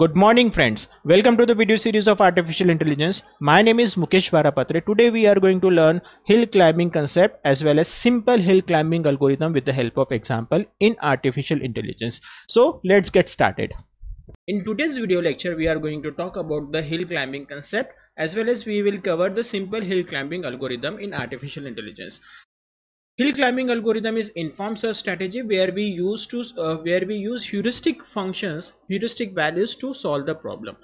Good morning friends, welcome to the video series of artificial intelligence. My name is Mukesh Varapatre. Today we are going to learn hill climbing concept as well as simple hill climbing algorithm with the help of example in artificial intelligence. So let's get started. In today's video lecture we are going to talk about the hill climbing concept as well as we will cover the simple hill climbing algorithm in artificial intelligence. Hill climbing algorithm is informed search strategy where we use heuristic functions, heuristic values to solve the problem.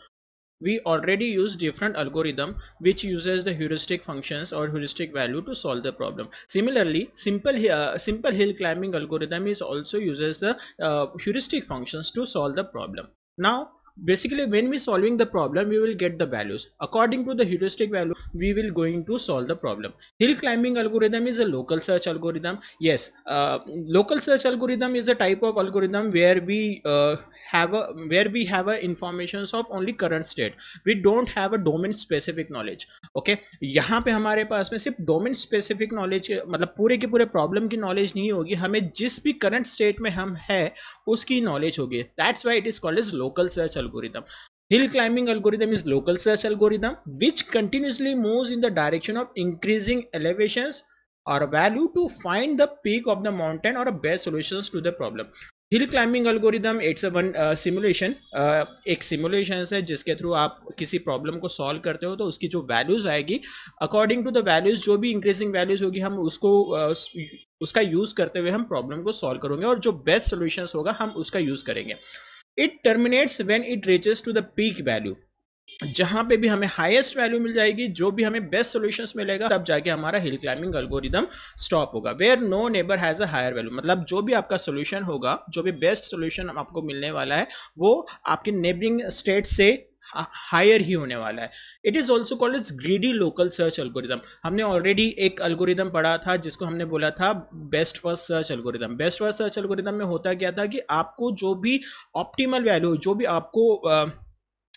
We already use different algorithm which uses the heuristic functions or heuristic value to solve the problem. Similarly, simple hill climbing algorithm is also uses the heuristic functions to solve the problem. Now basically when we solving the problem we will get the values according to the heuristic value. We will going to solve the problem. Hill climbing algorithm is a local search algorithm. Yes, local search algorithm is the type of algorithm where we have a informations of only current state. We don't have a domain specific knowledge. Okay, यहाँ पे हमारे पास में सिर्फ domain specific knowledge मतलब पूरे के पूरे problem की नॉलेज नहीं होगी, हमें जिस भी करंट स्टेट में हम है उसकी नॉलेज होगी. That's why it is called as local search algorithm. Hill climbing algorithm is local search algorithm which continuously moves in the direction of increasing elevations or value to find the peak of the mountain or a best solutions to the problem. Hill climbing algorithm it's a one simulation, एक simulation है जिसके through आप किसी problem को solve करते हो तो उसकी जो वैल्यूज आएगी अकॉर्डिंग टू द वैल्यूज, जो भी इंक्रीजिंग वैल्यूज होगी हम उसको उसका यूज करते हुए हम प्रॉब्लम को सॉल्व करेंगे और जो बेस्ट सोल्यूशन होगा हम उसका यूज करेंगे. It terminates when it reaches to the peak value. जहां पे भी हमें हाईएस्ट वैल्यू मिल जाएगी, जो भी हमें बेस्ट सॉल्यूशंस मिलेगा, तब जाके हमारा हिल क्लाइंबिंग एल्गोरिदम स्टॉप होगा. Where no neighbour has a higher value, मतलब जो भी आपका सॉल्यूशन होगा, जो भी बेस्ट सॉल्यूशन आपको मिलने वाला है वो आपके नेबरिंग स्टेट से हायर ही होने वाला है. It is also called as greedy local search algorithm. हमने ऑलरेडी एक एल्गोरिदम पढ़ा था जिसको हमने बोला था best first search algorithm. Best first search algorithm में होता क्या था कि आपको जो भी ऑप्टिमल वैल्यू, जो भी आपको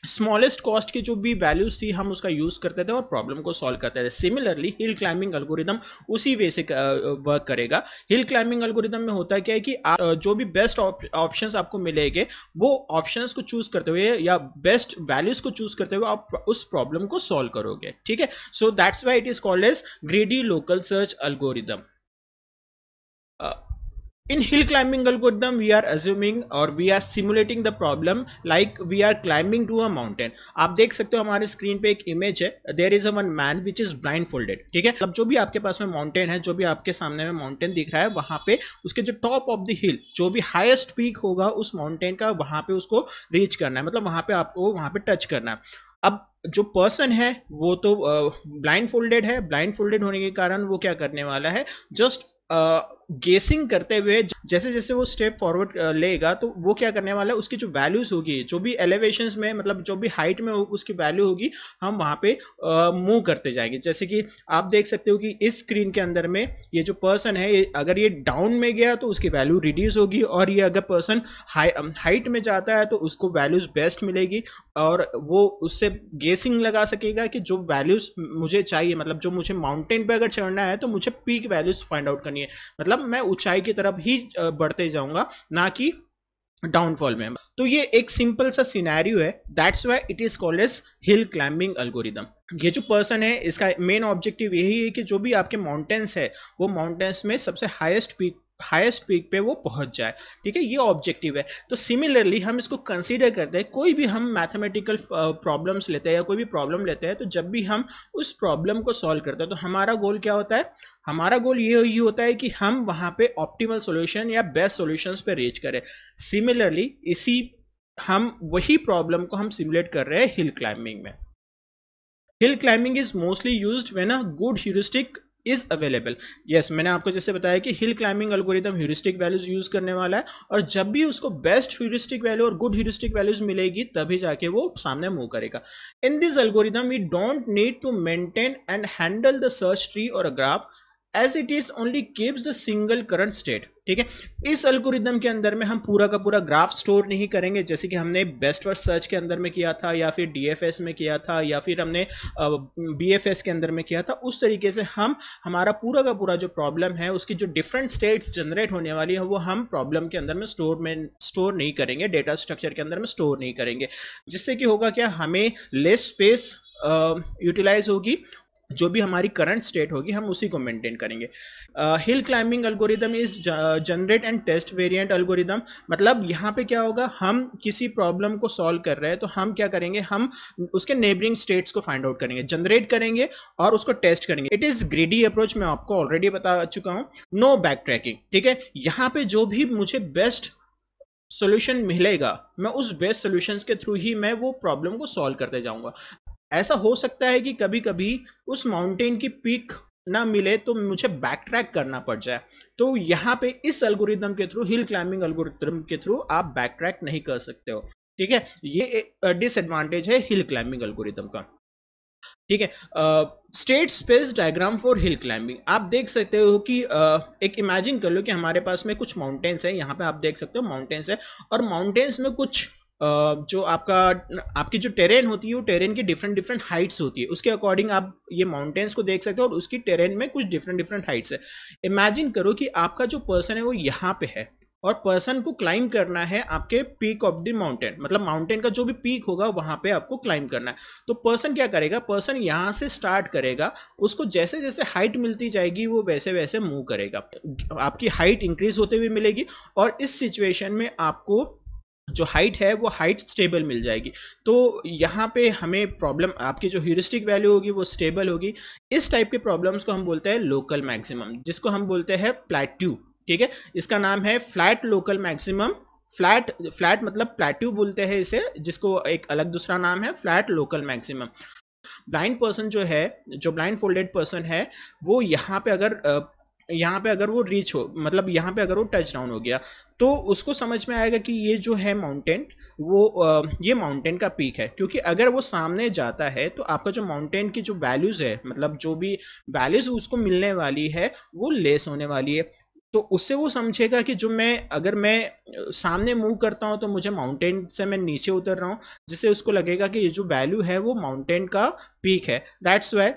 स्मॉलेस्ट कॉस्ट की जो भी वैल्यूज थी हम उसका यूज करते थे और प्रॉब्लम को सॉल्व करते थे. सिमिलरली हिल क्लाइंबिंग एल्गोरिदम उसी वे से वर्क करेगा. हिल क्लाइंबिंग एल्गोरिदम में होता क्या है कि आप जो भी बेस्ट ऑप्शंस आपको मिलेंगे वो ऑप्शंस को चूज करते हुए या बेस्ट वैल्यूज को चूज करते हुए आप उस प्रॉब्लम को सॉल्व करोगे. ठीक है, so that's why it is called as greedy local search algorithm. In hill climbing algorithm we are assuming or we are simulating the problem like we are climbing to a mountain. आप देख सकते हो हमारे screen पे एक image है. There is a one man which is blindfolded. ठीक है, मतलब जो भी आपके पास में माउंटेन है, जो भी आपके सामने में माउंटेन दिख रहा है, वहां पे उसके जो टॉप ऑफ द हिल, जो भी हाईएस्ट पीक होगा उस माउंटेन का, वहां पे उसको रीच करना है, मतलब वहां पे आपको वहां पे टच करना है. अब जो पर्सन है वो तो ब्लाइंडफोल्डेड है. ब्लाइंडफोल्डेड होने के कारण वो क्या करने वाला है, जस्ट गेसिंग करते हुए जैसे जैसे वो स्टेप फॉरवर्ड लेगा तो वो क्या करने वाला है, उसकी जो वैल्यूज होगी, जो भी एलिवेशंस में मतलब जो भी हाइट में उसकी वैल्यू होगी, हम वहां पे मूव करते जाएंगे. जैसे कि आप देख सकते हो कि इस स्क्रीन के अंदर में ये जो पर्सन है, अगर ये डाउन में गया तो उसकी वैल्यू रिड्यूस होगी और ये अगर पर्सन हाइट में जाता है तो उसको वैल्यूज बेस्ट मिलेगी और वो उससे गेसिंग लगा सकेगा कि जो वैल्यूज मुझे चाहिए, मतलब जो मुझे माउंटेन पे अगर चढ़ना है तो मुझे पीक वैल्यूज फाइंड आउट करनी है, मतलब मैं ऊंचाई की तरफ ही बढ़ते जाऊंगा ना कि डाउनफॉल में. तो ये एक सिंपल सा सिनेरियो है. That's why it is called as hill climbing algorithm. ये जो पर्सन है इसका मेन ऑब्जेक्टिव यही है कि जो भी आपके माउंटेन्स है वो माउंटेन्स में सबसे हाईएस्ट पीक पे वो पहुंच जाए. ठीक है, ये ऑब्जेक्टिव है. तो सिमिलरली हम इसको कंसीडर करते हैं, कोई भी हम मैथमेटिकल प्रॉब्लम्स लेते हैं या कोई भी प्रॉब्लम लेते हैं, तो जब भी हम उस प्रॉब्लम को सॉल्व करते हैं तो हमारा गोल क्या होता है, हमारा गोल ये होता है कि हम वहां पे ऑप्टिमल सॉल्यूशन या बेस्ट सॉल्यूशंस पे रीच करें. सिमिलरली हम वही प्रॉब्लम को हम सिमुलेट कर रहे हैं हिल क्लाइंबिंग में. Hill climbing is mostly used when a good heuristic is available. Yes, मैंने आपको जैसे बताया कि hill climbing algorithm heuristic values use करने वाला है और जब भी उसको बेस्ट ह्यूरिस्टिक वैल्यू और गुड ह्यूरिस्टिक वैल्यूज मिलेगी तभी जाके वो सामने मूव करेगा. In this algorithm we don't need to maintain and handle the search tree or a graph. as it is only gives a single current state। ठीक है, इस एल्गोरिदम के अंदर में हम पूरा का पूरा ग्राफ स्टोर नहीं करेंगे जैसे कि हमने बेस्ट फर्स्ट सर्च के अंदर में किया था, या फिर डीएफएस में किया था, या फिर हमने बीएफएस के अंदर में किया था। उस तरीके से हम हमारा पूरा का पूरा जो प्रॉब्लम है उसकी जो डिफरेंट स्टेट्स जनरेट होने वाली है वो हम प्रॉब्लम के अंदर में स्टोर नहीं करेंगे, डेटा स्ट्रक्चर के अंदर में स्टोर नहीं करेंगे, जिससे कि होगा क्या, हमें लेस स्पेस यूटिलाइज होगी, जो भी हमारी करंट स्टेट होगी हम उसी को मेंटेन करेंगे। Hill climbing algorithm is generate and test variant algorithm. मतलब यहाँ पे क्या होगा, हम किसी प्रॉब्लम को सॉल्व कर रहे हैं तो हम क्या करेंगे, हम उसके नेबरिंग स्टेट्स को फाइंड आउट करेंगे, जनरेट करेंगे और उसको टेस्ट करेंगे। इट इज ग्रीडी अप्रोच, मैं आपको ऑलरेडी बता चुका हूँ। No backtracking. ठीक है, यहाँ पे जो भी मुझे बेस्ट सोल्यूशन मिलेगा मैं उस बेस्ट सोल्यूशंस के थ्रू ही मैं वो प्रॉब्लम को सॉल्व करते जाऊंगा। ऐसा हो सकता है कि कभी कभी उस माउंटेन की पीक ना मिले तो मुझे बैक ट्रैक करना पड़ जाए, तो यहाँ पे इस एल्गोरिदम के थ्रू, हिल क्लाइंबिंग एल्गोरिदम के थ्रू आप बैक ट्रैक नहीं कर सकते हो। ठीक है, ये डिसएडवांटेज है हिल क्लाइंबिंग एल्गोरिदम का। ठीक है, state space diagram for hill climbing. आप देख सकते हो कि एक इमेजिन कर लो कि हमारे पास में कुछ माउंटेन्स है, यहाँ पे आप देख सकते हो माउंटेन्स है, और माउंटेन्स में कुछ जो आपकी जो टेरेन होती है वो टेरेन की डिफरेंट डिफरेंट हाइट्स होती है, उसके अकॉर्डिंग आप ये माउंटेन्स को देख सकते हो और उसकी टेरेन में कुछ डिफरेंट डिफरेंट हाइट्स है। इमेजिन करो कि आपका जो पर्सन है वो यहाँ पे है और पर्सन को क्लाइंब करना है आपके पीक ऑफ द माउंटेन, मतलब माउंटेन का जो भी पीक होगा वहां पे आपको क्लाइंब करना है। तो पर्सन क्या करेगा, पर्सन यहां से स्टार्ट करेगा, उसको जैसे जैसे हाइट मिलती जाएगी वो वैसे वैसे मूव करेगा, आपकी हाइट इंक्रीज होते हुए मिलेगी, और इस सिचुएशन में आपको जो हाइट है वो हाइट स्टेबल मिल जाएगी। तो यहाँ पे हमें प्रॉब्लम, आपकी जो ह्यूरिस्टिक वैल्यू होगी वो स्टेबल होगी। इस टाइप के प्रॉब्लम्स को हम बोलते हैं लोकल मैक्सिमम, जिसको हम बोलते हैं प्लेट्यू। ठीक है, इसका नाम है फ्लैट लोकल मैक्सिमम। फ्लैट मतलब प्लेट्यू बोलते हैं इसे, जिसको एक अलग दूसरा नाम है flat local maximum. Blind person जो है, जो ब्लाइंड फोल्डेड पर्सन है, वो यहाँ पे अगर वो रीच हो, मतलब यहाँ पे अगर वो टच डाउन हो गया तो उसको समझ में आएगा कि ये जो है माउंटेन, वो ये माउंटेन का पीक है, क्योंकि अगर वो सामने जाता है तो आपका जो माउंटेन की जो वैल्यूज है, मतलब जो भी वैल्यूज उसको मिलने वाली है वो लेस होने वाली है। तो उससे वो समझेगा कि अगर मैं सामने मूव करता हूं तो मुझे माउंटेन से मैं नीचे उतर रहा हूं, जिससे उसको लगेगा कि ये जो वैल्यू है वो माउंटेन का पीक है। दैट्स वाई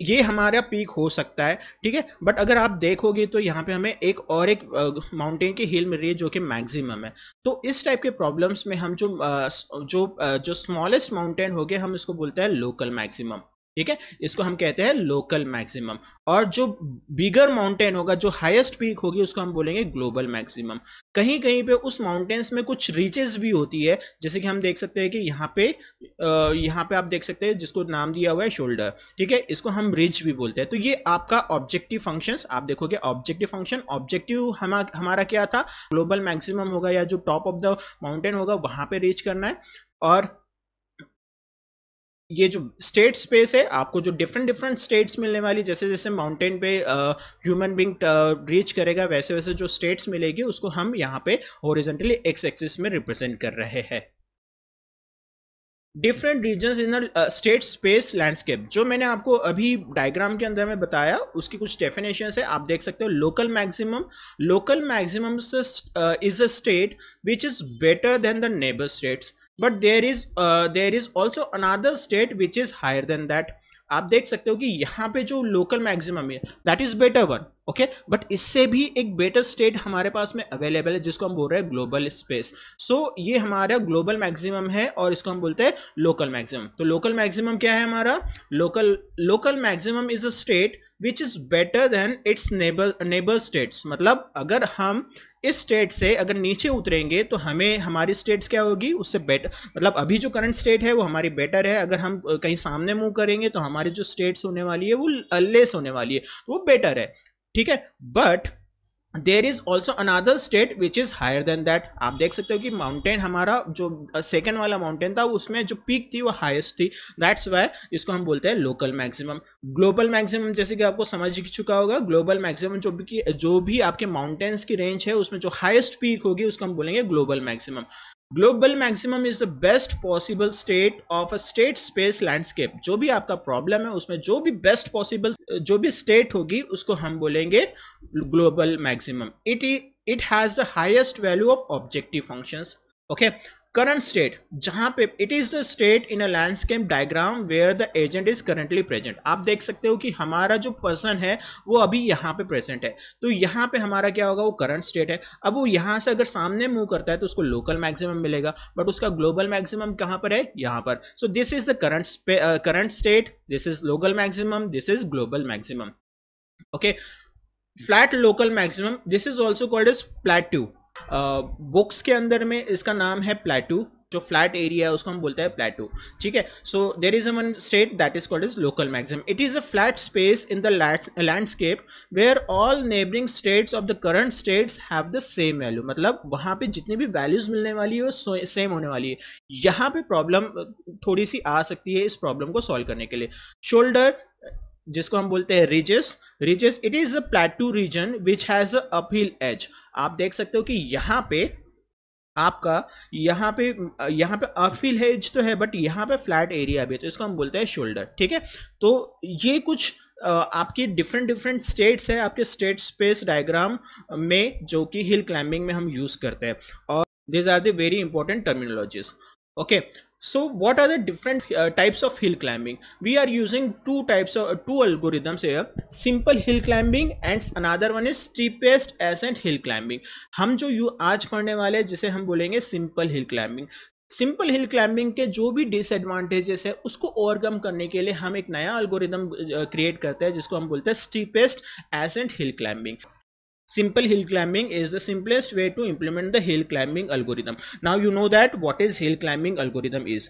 ये हमारा पीक हो सकता है। ठीक है, बट अगर आप देखोगे तो यहाँ पे हमें एक माउंटेन की हिल मिल रही है जो कि मैक्सिमम है। तो इस टाइप के प्रॉब्लम्स में हम जो स्मॉलेस्ट माउंटेन हो गए हम इसको बोलते हैं लोकल मैक्सिमम। ठीक है, इसको हम कहते हैं लोकल मैक्सिमम। और जो बिगर माउंटेन होगा, जो हाईएस्ट पीक होगी, उसको हम बोलेंगे ग्लोबल मैक्सिमम। कहीं कहीं पे उस माउंटेन्स में कुछ रीचेस भी होती है, जैसे कि हम देख सकते हैं कि यहाँ पे आप देख सकते हैं जिसको नाम दिया हुआ है शोल्डर। ठीक है, इसको हम रिज भी बोलते हैं। तो ये आपका ऑब्जेक्टिव फंक्शंस, आप देखोगे ऑब्जेक्टिव फंक्शन, ऑब्जेक्टिव हमारा क्या था, ग्लोबल मैक्सिमम होगा या जो टॉप ऑफ द माउंटेन होगा वहां पे रीच करना है। और ये जो स्टेट स्पेस है, आपको जो डिफरेंट डिफरेंट स्टेट्स मिलने वाली, जैसे जैसे माउंटेन पे ह्यूमन बीइंग रीच करेगा वैसे वैसे जो स्टेट्स मिलेगी उसको हम यहाँ पे हॉरिजॉन्टली एक्स एक्सिस में रिप्रेजेंट कर रहे हैं। Different regions in state space landscape, जो मैंने आपको अभी डायग्राम के अंदर में बताया उसकी कुछ डेफिनेशंस है, आप देख सकते हो। Local maximum is a state which is better than the neighbour states, but there is also another state which is higher than that। आप देख सकते हो कि यहाँ पे जो लोकल मैक्सिमम है that is better one, okay, but इससे भी एक बेटर स्टेट हमारे पास में अवेलेबल है जिसको हम बोल रहे हैं ग्लोबल स्पेस। सो ये हमारा ग्लोबल मैक्सिमम है और इसको हम बोलते हैं लोकल मैक्सिमम। तो लोकल मैक्सिमम क्या है हमारा, local maximum is a state which is better than it's neighbour states. मतलब अगर हम इस स्टेट से अगर नीचे उतरेंगे तो हमें हमारी स्टेट्स क्या होगी, उससे बेटर, मतलब अभी जो करंट स्टेट है वो हमारी बेटर है, अगर हम कहीं सामने मूव करेंगे तो हमारी जो स्टेट्स होने वाली है वो लेस होने वाली है, वो बेटर है। ठीक है, but there is also another state which is higher than that. आप देख सकते हो कि माउंटेन हमारा जो सेकंड वाला माउंटेन था उसमें जो पीक थी वो हाईएस्ट थी, दैट्स वाई इसको हम बोलते हैं लोकल मैक्सिमम। ग्लोबल मैक्सिमम जैसे कि आपको समझ चुका होगा, ग्लोबल मैक्सिमम जो भी आपके माउंटेन्स की रेंज है उसमें जो हाईएस्ट पीक होगी उसको हम बोलेंगे global maximum. Global maximum is the best possible state of a state space landscape. जो भी आपका प्रॉब्लम है उसमें जो भी बेस्ट पॉसिबल जो भी स्टेट होगी उसको हम बोलेंगे global maximum. It has the highest value of objective functions. Okay, current state, जहां पे it is the state in a landscape diagram where the agent is currently present. आप देख सकते हो कि हमारा जो पर्सन है वो अभी यहाँ पे प्रेजेंट है, तो यहाँ पे हमारा क्या होगा, वो करंट स्टेट है। अब वो यहाँ से अगर सामने मूव करता है तो उसको लोकल मैक्सिमम मिलेगा, बट उसका ग्लोबल मैक्सिमम कहां पर है, यहाँ पर। So this is the current state, this is local maximum, this is global maximum. Okay, flat local maximum, this is also called as plateau. Books के अंदर में इसका नाम है प्लेट्यू, जो फ्लैट एरिया है उसको हम बोलते हैं प्लेट्यू। ठीक है, so there is a one state that is called as local maximum. It is a flat space in the landscape where all neighbouring states of the current states have the same value. मतलब वहां पे जितनी भी values मिलने वाली है वो same होने वाली है। यहाँ पे प्रॉब्लम थोड़ी सी आ सकती है इस प्रॉब्लम को सॉल्व करने के लिए। शोल्डर, जिसको हम बोलते हैं ridges, it is a plateau region which has a uphill edge. आप देख सकते हो कि यहाँ पे आपका यहाँ पे अपहिल एज तो है, बट यहाँ पे फ्लैट एरिया भी है, तो इसको हम बोलते हैं शोल्डर। ठीक है, तो ये कुछ आपकी डिफरेंट स्टेट्स है आपके स्टेट स्पेस डायग्राम में, जो कि हिल क्लाइंबिंग में हम यूज करते हैं, और these are the very important terminologies. Okay, so what are the different types of hill climbing? We are using two algorithms here, simple hill climbing and another one is steepest ascent hill climbing. हम जो आज पढ़ने वाले हैं जिसे हम बोलेंगे simple hill climbing. Simple hill climbing के जो भी डिसएडवांटेजेस है उसको ओवरकम करने के लिए हम एक नया एल्गोरिथम क्रिएट करते हैं जिसको हम बोलते हैं steepest ascent hill climbing. Simple hill climbing is the simplest way to implement the hill climbing algorithm. Now you know that what is hill climbing algorithm is.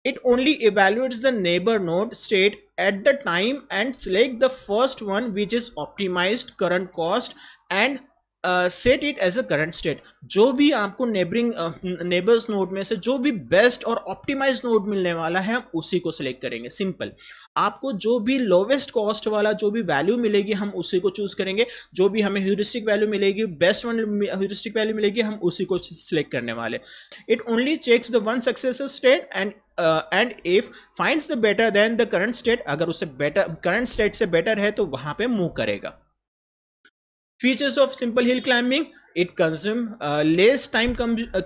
It only evaluates the neighbor node state at the time and select the first one which is optimized current cost and set it as a current state. जो भी आपको neighbours node में से जो भी best और optimise node मिलने वाला है हम उसी को सिलेक्ट करेंगे। सिंपल, आपको जो भी लोवेस्ट कॉस्ट वाला जो भी वैल्यू मिलेगी हम उसी को चूज करेंगे। जो भी हमें ह्यूरिस्टिक वैल्यू मिलेगी, बेस्ट वन ह्यूरिस्टिक वैल्यू मिलेगी, हम उसी को सिलेक्ट करने वाले। It only checks the one successive state and if finds the better than the current state, अगर उससे बेटर करंट स्टेट से बेटर है तो वहां पे मूव करेगा। Features of simple hill climbing: it consume less time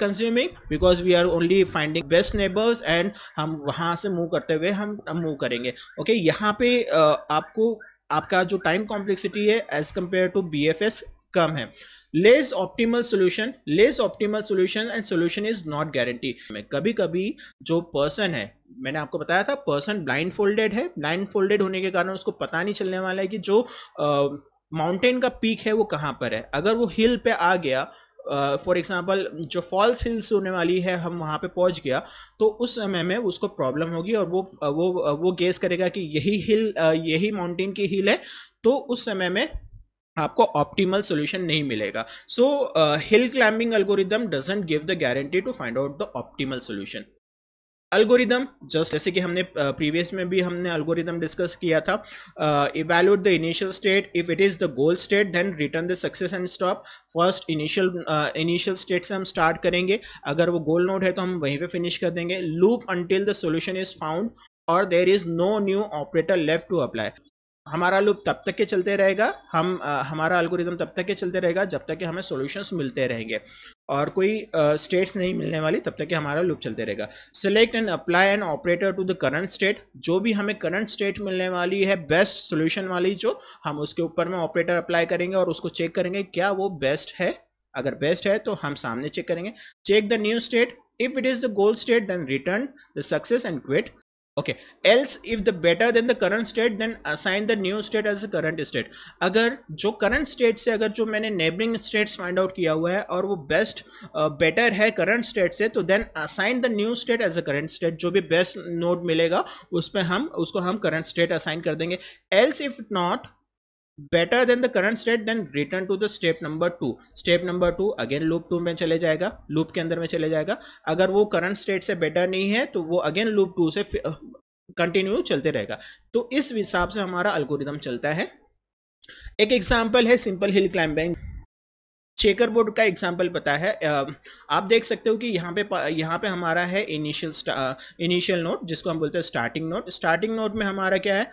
consuming because we are only finding best neighbors and हम वहां से मूव करते हुए हम मूव करेंगे। ओके, यहाँ पे आपका जो टाइम कॉम्प्लेक्सिटी है एज कंपेयर टू BFS कम है। Less optimal solution and solution is not guarantee. कभी कभी जो पर्सन है, मैंने आपको बताया था पर्सन ब्लाइंड फोल्डेड है, ब्लाइंड फोल्डेड होने के कारण उसको पता नहीं चलने वाला है कि जो माउंटेन का पीक है वो कहां पर है। अगर वो हिल पे आ गया, फॉर एग्जांपल जो फॉल्स हिल्स होने वाली है, हम वहां पे पहुंच गया, तो उस समय में उसको प्रॉब्लम होगी और वो गेस करेगा कि यही माउंटेन की हिल है, तो उस समय में आपको ऑप्टिमल सॉल्यूशन नहीं मिलेगा। So hill climbing algorithm doesn't give the guarantee to find out the optimal solution. Algorithm, जैसे कि हमने प्रीवियस में भी हमने एल्गोरिदम डिस्कस किया था। Evaluate the initial state, if it is the goal state then return the success and stop. First initial state से हम स्टार्ट करेंगे, अगर वो गोल नोड है तो हम वहीं पे फिनिश कर देंगे। Loop until the solution is found or there is no new operator left to apply. हमारा लूप तब तक के चलते रहेगा, हमारा एल्गोरिथम तब तक के चलते रहेगा जब तक कि हमें सॉल्यूशंस मिलते रहेंगे, और कोई स्टेट्स नहीं मिलने वाली तब तक कि हमारा लूप चलते रहेगा। Select and apply an operator to the current state. जो भी हमें करंट स्टेट मिलने वाली है बेस्ट सॉल्यूशन वाली, जो हम उसके ऊपर में ऑपरेटर अप्लाई करेंगे और उसको चेक करेंगे क्या वो बेस्ट है। अगर बेस्ट है तो हम सामने चेक करेंगे। Check the new state, if it is the goal state then return the success and quit. Okay, else if the better than the current state then assign the new state as the current state। अगर जो current state से अगर जो मैंने neighboring states find out किया हुआ है और वो best better है current state से, तो then assign the new state as a current state। जो भी best node मिलेगा उसको हम current state assign कर देंगे। else if not better than the current state then return to the step number 2। step number 2 again loop 2 में चले जाएगा, लूप के अंदर में चले जाएगा। अगर वो करंट स्टेट से बेटर नहीं है तो वो अगेन लूप 2 से कंटिन्यू चलते रहेगा। तो इस हिसाब से हमारा एल्गोरिथम चलता है। एक एग्जांपल है simple hill climbing. Checker board का एग्जांपल पता है, आप देख सकते हो कि यहाँ पे हमारा है इनिशियल नोड जिसको हम बोलते हैं स्टार्टिंग नोड। स्टार्टिंग नोड में हमारा क्या है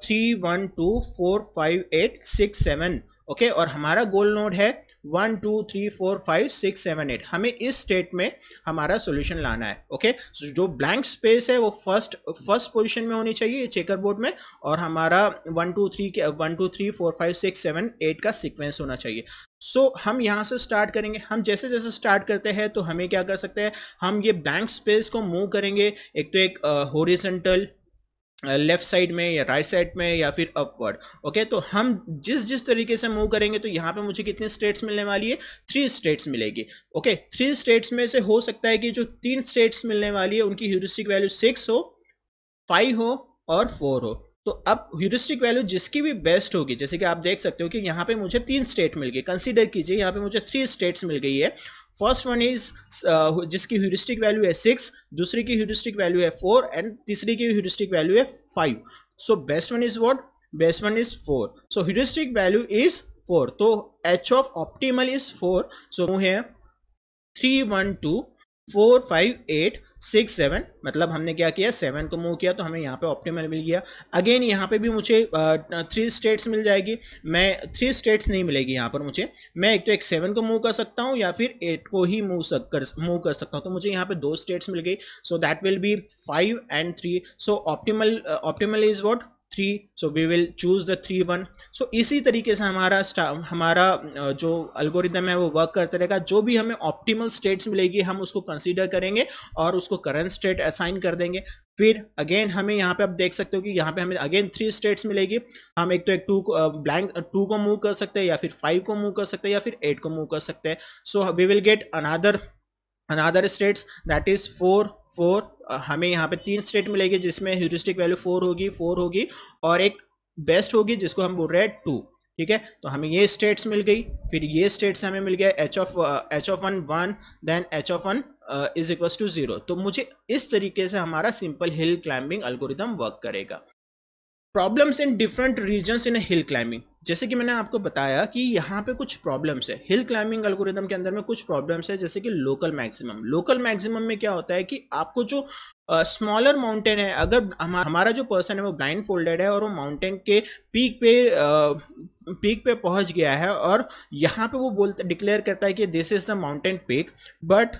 3 1 2 4 5 8 6 7, ओके, और हमारा गोल नोड है 1 2 3 4 5 6 7 8। हमें इस स्टेट में हमारा सॉल्यूशन लाना है, ओके। जो ब्लैंक स्पेस है वो फर्स्ट पोजीशन में होनी चाहिए चेकर बोर्ड में, और हमारा 1 2 3 4 5 6 7 8 का सीक्वेंस होना चाहिए। हम यहाँ से स्टार्ट करेंगे। हम जैसे जैसे स्टार्ट करते हैं तो हमें क्या कर सकते हैं, हम ये ब्लैंक स्पेस को मूव करेंगे, एक तो एक हॉरिजॉन्टल लेफ्ट साइड में या राइट साइड में या फिर अपवर्ड, ओके। तो हम जिस तरीके से मूव करेंगे तो यहाँ पे मुझे कितनी स्टेट्स मिलने वाली है, 3 स्टेट्स मिलेगी, ओके। 3 स्टेट्स में से हो सकता है कि जो 3 स्टेट्स मिलने वाली है उनकी ह्यूरिस्टिक वैल्यू 6 हो, 5 हो और 4 हो। तो अब ह्यूरिस्टिक वैल्यू जिसकी भी बेस्ट होगी, जैसे कि आप देख सकते हो कि यहाँ पे मुझे 3 स्टेट मिल गई, कंसीडर कीजिए यहाँ पे मुझे 3 स्टेट्स मिल गई है। फर्स्ट वन इज जिसकी ह्यूरिस्टिक वैल्यू है 6, दूसरी की ह्यूरिस्टिक वैल्यू है 4 एंड तीसरी की ह्यूरिस्टिक वैल्यू है 5। So best one is what, best one is 4। So heuristic value is 4, तो h ऑफ ऑप्टिमल इज 4। सो है 3 1 2 4 5 8 6 7, मतलब हमने क्या किया 7 को मूव किया तो हमें यहाँ पे ऑप्टिमल मिल गया। अगेन यहाँ पे भी मुझे 3 स्टेट्स मिल जाएगी, मैं 3 स्टेट्स नहीं मिलेगी यहाँ पर मुझे, मैं एक तो एक 7 को मूव कर सकता हूँ या फिर 8 को ही मूव कर सकता हूँ। तो मुझे यहाँ पे 2 स्टेट्स मिल गई, so that will be 5 and 3। So optimal is what 3, so we will choose the 3 1। so इसी तरीके से हमारा जो अल्गोरिदम है वो वर्क करता रहेगा। जो भी हमें ऑप्टिमल स्टेट्स मिलेगी हम उसको कंसीडर करेंगे और उसको करंट स्टेट असाइन कर देंगे। फिर अगेन हमें यहाँ पे आप देख सकते हो कि यहाँ पे हमें अगेन 3 स्टेट्स मिलेगी। हम एक तो एक 2 को मूव कर सकते हैं या फिर 5 को मूव कर सकते हैं या फिर 8 को मूव कर सकते हैं। So we will get another states that is 4 4। हमें यहाँ पे 3 स्टेट मिलेगी जिसमें ह्यूरिस्टिक वैल्यू 4 होगी और एक बेस्ट होगी जिसको हम बोल रहे हैं 2, ठीक है। तो हमें ये स्टेट्स मिल गई, फिर ये स्टेट्स हमें मिल गया h of 1 then h of 1 is equal to 0। तो मुझे इस तरीके से हमारा simple hill climbing algorithm work करेगा। Problems in different regions in hill climbing, जैसे कि मैंने आपको बताया कि यहाँ पे कुछ प्रॉब्लम्स है हिल क्लाइंबिंग एल्गोरिदम के अंदर में, कुछ प्रॉब्लम्स है जैसे कि लोकल मैक्सिमम में क्या होता है कि आपको जो स्मॉलर माउंटेन है, अगर हमारा जो पर्सन है वो ब्लाइंड फोल्डेड है और वो माउंटेन के पीक पे पहुंच गया है और यहाँ पे वो डिक्लेयर करता है कि this is the mountain peak, but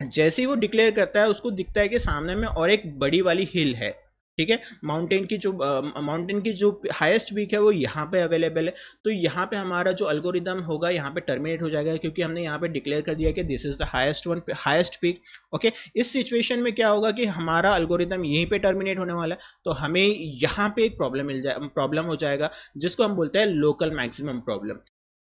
जैसे ही वो डिक्लेयर करता है उसको दिखता है कि सामने में और एक बड़ी वाली हिल है, ठीक है। माउंटेन की जो हाईएस्ट पीक है वो यहाँ पे अवेलेबल है। तो यहाँ पे हमारा जो अल्गोरिदम होगा यहाँ पे टर्मिनेट हो जाएगा क्योंकि हमने यहाँ पे डिक्लेयर कर दिया कि this is the highest peak, okay. इस सिचुएशन में क्या होगा कि हमारा अल्गोरिदम यहीं पे टर्मिनेट होने वाला है, तो हमें यहाँ पे एक प्रॉब्लम हो जाएगा जिसको हम बोलते हैं local maximum problem.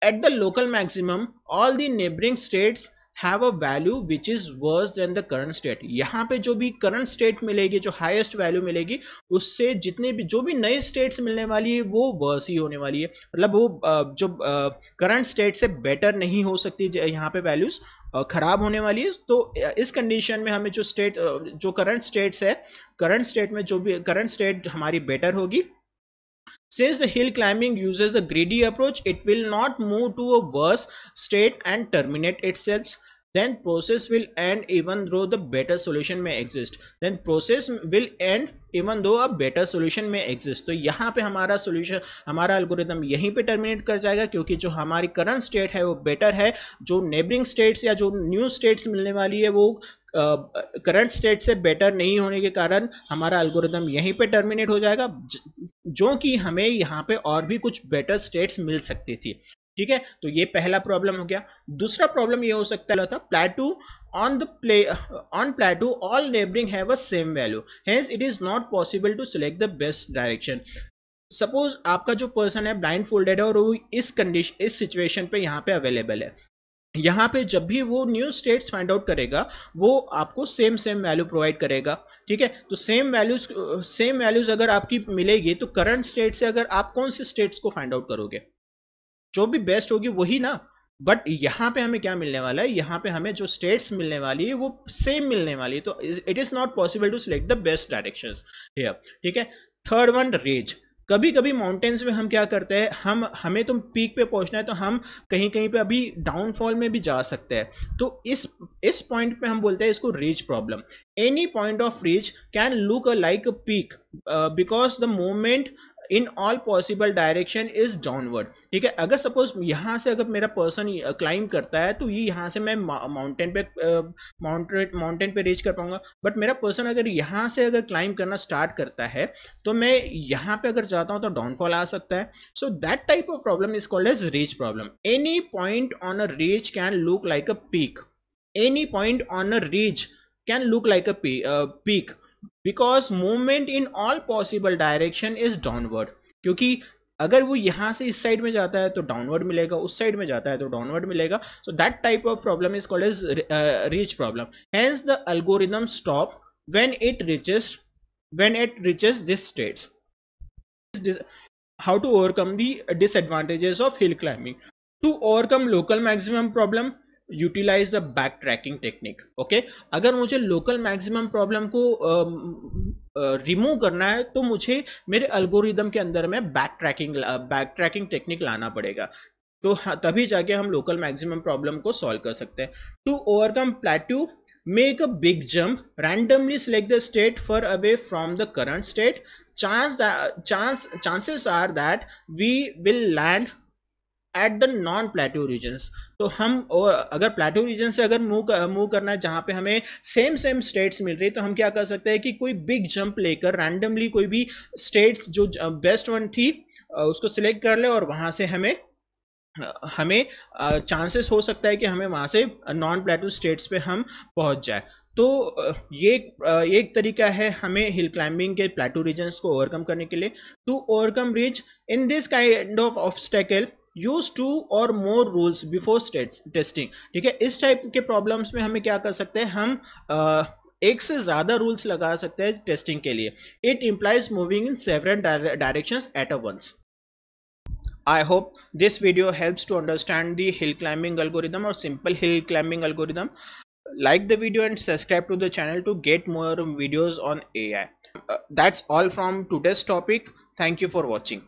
At the local maximum all the neighbouring states have a value which is worse than the current state। यहाँ पे जो भी करंट स्टेट मिलेगी, जो हाईएस्ट वैल्यू मिलेगी, उससे जो भी नए स्टेट्स मिलने वाली है वो वर्स ही होने वाली है, मतलब वो जो करंट स्टेट से बेटर नहीं हो सकती, यहाँ पे वैल्यूज खराब होने वाली है। तो इस कंडीशन में हमें जो करंट स्टेट में जो भी करंट स्टेट हमारी बेटर होगी, since the hill climbing uses a greedy approach, it will not move to a worse state and terminate itself, then process will end even though the better solution may exist। तो यहाँ पे हमारा algorithm यहीं पे terminate कर जाएगा क्योंकि जो हमारी करंट स्टेट है वो बेटर है। जो नेबरिंग स्टेट्स या जो न्यू स्टेट्स मिलने वाली है वो करंट स्टेट से बेटर नहीं होने के कारण हमारा अल्गोरिदम यहीं पे टर्मिनेट हो जाएगा, जो कि हमें यहाँ पे और भी कुछ बेटर स्टेट्स मिल सकती थी, ठीक है। तो ये पहला प्रॉब्लम हो गया। दूसरा प्रॉब्लम ये हो सकता था प्लेटू on plateau all neighboring have a same value, hence it is not possible to select the best direction। Suppose आपका जो पर्सन है ब्लाइंड फोल्डेड है और वो इस सिचुएशन पे यहाँ पे अवेलेबल है। यहाँ पे जब भी वो न्यू स्टेट्स फाइंड आउट करेगा वो आपको सेम वैल्यू प्रोवाइड करेगा, ठीक है। तो सेम वैल्यूज अगर आपकी मिलेगी तो करंट स्टेट से अगर आप कौन से स्टेट्स को फाइंड आउट करोगे, जो भी बेस्ट होगी वही ना। बट यहाँ पे हमें क्या मिलने वाला है, यहाँ पे हमें जो स्टेट्स मिलने वाली है वो सेम मिलने वाली है, तो it is not possible to select the best directions here, ठीक है। Third one range. कभी कभी माउंटेन्स में हम क्या करते हैं, हमें तो पीक पे पहुंचना है, तो हम कहीं कहीं पे अभी डाउनफॉल में भी जा सकते हैं। तो इस पॉइंट पे हम बोलते हैं इसको reach problem. Any point of reach can look like a peak because the movement in all possible direction is downward. ठीक है, अगर सपोज यहाँ से अगर मेरा पर्सन क्लाइंब करता है तो ये यहाँ से मैं माउंटेन पे रीच कर पाऊंगा, बट मेरा पर्सन अगर यहाँ से अगर क्लाइंब करना स्टार्ट करता है तो मैं यहाँ पे अगर जाता हूँ तो डाउनफॉल आ सकता है। So that type of problem is called as ridge problem. Any point on a ridge can look like a peak. Any point on a ridge can look like a peak because movement in all possible direction is downward. क्योंकि अगर वो यहां से इस side में जाता है तो डाउनवर्ड मिलेगा, उस साइड में जाता है तो डाउनवर्ड मिलेगा। So that type of problem is called as ridge problem. Hence the algorithm stop when it reaches this states. How to overcome the disadvantages of hill climbing? To overcome local maximum problem, utilize the backtracking technique. Okay, अगर मुझे local maximum problem को remove करना है तो मुझे मेरे algorithm के अंदर में बैक ट्रैकिंग टेक्निक लाना पड़ेगा। तो तभी जाके हम लोकल मैक्सिमम प्रॉब्लम को सॉल्व कर सकते हैं। To overcome plateau, make a big jump, randomly select the state far away from the current state. Chances are that we will land at the non plateau regions. तो हम और अगर plateau region से अगर move करना है जहां पे हमें सेम स्टेट्स मिल रही है, तो हम क्या कर सकते हैं कि कोई बिग जंप लेकर रैंडमली कोई भी स्टेट्स जो बेस्ट वन थी उसको सिलेक्ट कर ले और वहां से हमें चांसेस हो सकता है कि हमें वहां से नॉन प्लेटू स्टेट्स पे हम पहुंच जाए। तो ये एक तरीका है हमें हिल क्लाइंबिंग के प्लेटू रीजन्स को ओवरकम करने के लिए। To overcome ridge in this kind of obstacle, use 2 और मोर रूल्स बिफोर टेस्टिंग। ठीक है, इस टाइप के प्रॉब्लम्स में हमें क्या कर सकते हैं, हम एक से ज्यादा रूल्स लगा सकते हैं टेस्टिंग के लिए। It implies moving in several directions at a once. I hope this video helps to understand the hill climbing algorithm or simple hill climbing algorithm. Like the video and subscribe to the channel to get more videos on AI. That's all from today's topic. Thank you for watching.